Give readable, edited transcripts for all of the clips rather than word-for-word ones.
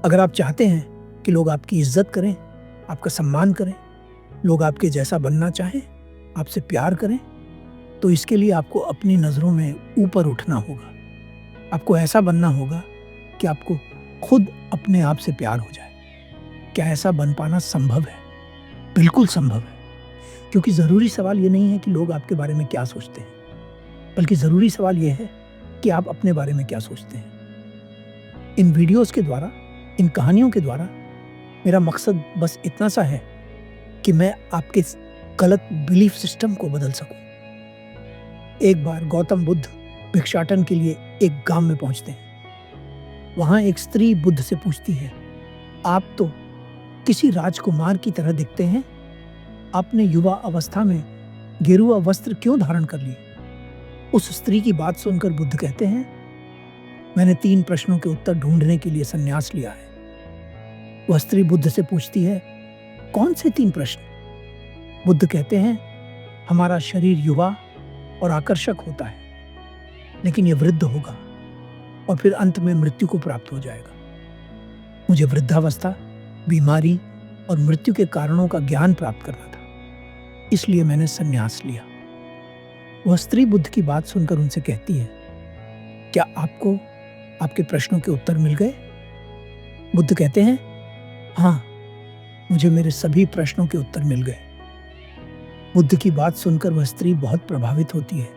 अगर आप चाहते हैं कि लोग आपकी इज्जत करें, आपका सम्मान करें, लोग आपके जैसा बनना चाहें, आपसे प्यार करें, तो इसके लिए आपको अपनी नज़रों में ऊपर उठना होगा। आपको ऐसा बनना होगा कि आपको खुद अपने आप से प्यार हो जाए। क्या ऐसा बन पाना संभव है? बिल्कुल संभव है। क्योंकि ज़रूरी सवाल ये नहीं है कि लोग आपके बारे में क्या सोचते हैं, बल्कि ज़रूरी सवाल ये है कि आप अपने बारे में क्या सोचते हैं। इन वीडियोस के द्वारा, इन कहानियों के द्वारा मेरा मकसद बस इतना सा है कि मैं आपके इस गलत बिलीफ सिस्टम को बदल सकूं। एक बार गौतम बुद्ध भिक्षाटन के लिए एक गांव में पहुंचते हैं। वहां एक स्त्री बुद्ध से पूछती है, आप तो किसी राजकुमार की तरह दिखते हैं, आपने युवा अवस्था में गेरुआ वस्त्र क्यों धारण कर लिए? उस स्त्री की बात सुनकर बुद्ध कहते हैं, मैंने 3 प्रश्नों के उत्तर ढूंढने के लिए संन्यास लिया है। वह स्त्री बुद्ध से पूछती है, कौन से 3 प्रश्न? बुद्ध कहते हैं, हमारा शरीर युवा और आकर्षक होता है, लेकिन यह वृद्ध होगा और फिर अंत में मृत्यु को प्राप्त हो जाएगा। मुझे वृद्धावस्था, बीमारी और मृत्यु के कारणों का ज्ञान प्राप्त करना था, इसलिए मैंने संन्यास लिया। वह स्त्री बुद्ध की बात सुनकर उनसे कहती है, क्या आपको आपके प्रश्नों के उत्तर मिल गए? बुद्ध कहते हैं, हाँ, मुझे मेरे सभी प्रश्नों के उत्तर मिल गए। बुद्ध की बात सुनकर वह स्त्री बहुत प्रभावित होती है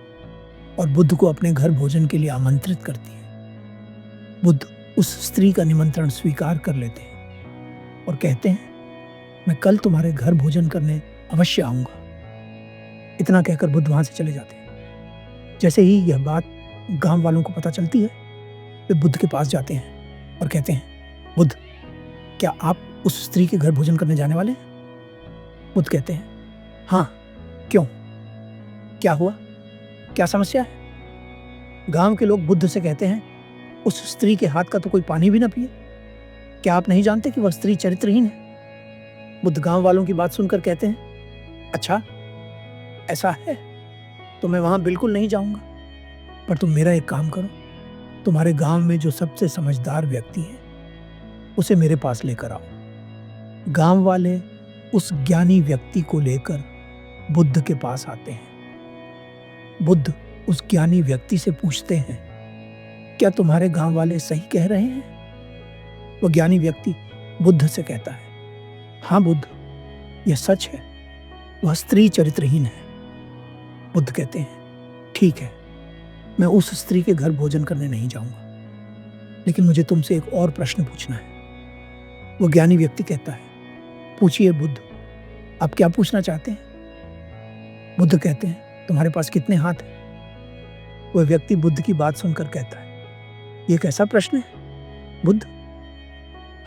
और बुद्ध को अपने घर भोजन के लिए आमंत्रित करती है। बुद्ध उस स्त्री का निमंत्रण स्वीकार कर लेते हैं और कहते हैं, मैं कल तुम्हारे घर भोजन करने अवश्य आऊंगा। इतना कहकर बुद्ध वहां से चले जाते हैं। जैसे ही यह बात गांव वालों को पता चलती है, वे बुद्ध के पास जाते हैं और कहते हैं, बुद्ध, क्या आप उस स्त्री के घर भोजन करने जाने वाले हैं? बुद्ध कहते हैं, हाँ, क्यों? क्या हुआ? क्या समस्या है? गांव के लोग बुद्ध से कहते हैं, उस स्त्री के हाथ का तो कोई पानी भी ना पिए। क्या आप नहीं जानते कि वह स्त्री चरित्रहीन है? बुद्ध गांव वालों की बात सुनकर कहते हैं, अच्छा, ऐसा है तो मैं वहां बिल्कुल नहीं जाऊंगा। पर तुम मेरा एक काम करो, तुम्हारे गांव में जो सबसे समझदार व्यक्ति है उसे मेरे पास लेकर आओ। गांव वाले उस ज्ञानी व्यक्ति को लेकर बुद्ध के पास आते हैं। बुद्ध उस ज्ञानी व्यक्ति से पूछते हैं, क्या तुम्हारे गांव वाले सही कह रहे हैं? वह ज्ञानी व्यक्ति बुद्ध से कहता है, हाँ बुद्ध, यह सच है, वह स्त्री चरित्रहीन है। बुद्ध कहते हैं, ठीक है, मैं उस स्त्री के घर भोजन करने नहीं जाऊंगा, लेकिन मुझे तुमसे एक और प्रश्न पूछना है। वो ज्ञानी व्यक्ति कहता है, पूछिए बुद्ध, आप क्या पूछना चाहते हैं? बुद्ध कहते हैं, तुम्हारे पास कितने हाथ हैं? वह व्यक्ति बुद्ध की बात सुनकर कहता है, ये कैसा प्रश्न है बुद्ध?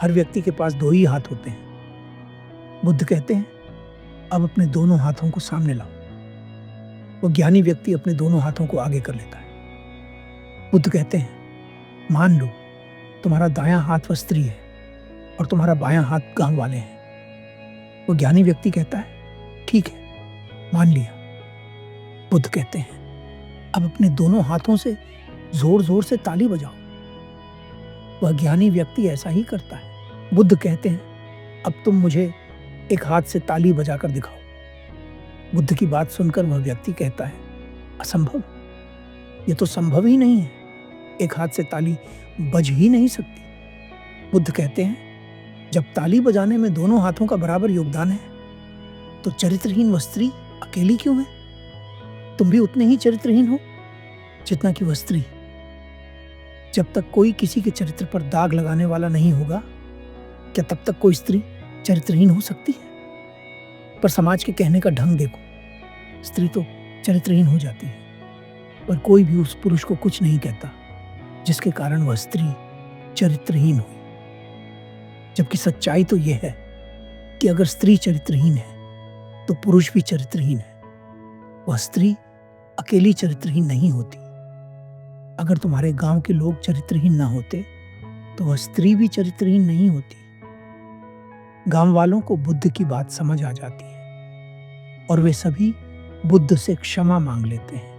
हर व्यक्ति के पास 2 ही हाथ होते हैं। बुद्ध कहते हैं, अब अपने दोनों हाथों को सामने लाओ। वो ज्ञानी व्यक्ति अपने दोनों हाथों को आगे कर लेता है। बुद्ध कहते हैं, मान लो तुम्हारा दायां हाथ वह स्त्री है और तुम्हारा बायां हाथ गांव वाले हैं। वो ज्ञानी व्यक्ति कहता है, ठीक है, मान लिया। बुद्ध कहते हैं, अब अपने दोनों हाथों से जोर जोर से ताली बजाओ। वह ज्ञानी व्यक्ति ऐसा ही करता है। बुद्ध कहते हैं, अब तुम मुझे एक हाथ से ताली बजाकर दिखाओ। बुद्ध की बात सुनकर वह व्यक्ति कहता है, असंभव, यह तो संभव ही नहीं है, एक हाथ से ताली बज ही नहीं सकती। बुद्ध कहते हैं, जब ताली बजाने में दोनों हाथों का बराबर योगदान है, तो चरित्रहीन वह स्त्री अकेली क्यों है? तुम भी उतने ही चरित्रहीन हो जितना कि वह स्त्री। जब तक कोई किसी के चरित्र पर दाग लगाने वाला नहीं होगा, क्या तब तक कोई स्त्री चरित्रहीन हो सकती है? पर समाज के कहने का ढंग देखो, स्त्री तो चरित्रहीन हो जाती है, पर कोई भी उस पुरुष को कुछ नहीं कहता जिसके कारण वह स्त्री चरित्रहीन हुई। जबकि सच्चाई तो यह है कि अगर स्त्री चरित्रहीन है तो पुरुष भी चरित्रहीन है। वह स्त्री अकेली चरित्रहीन नहीं होती। अगर तुम्हारे गांव के लोग चरित्रहीन ना होते तो वह स्त्री भी चरित्रहीन नहीं होती। गांव वालों को बुद्ध की बात समझ आ जाती है और वे सभी बुद्ध से क्षमा मांग लेते हैं।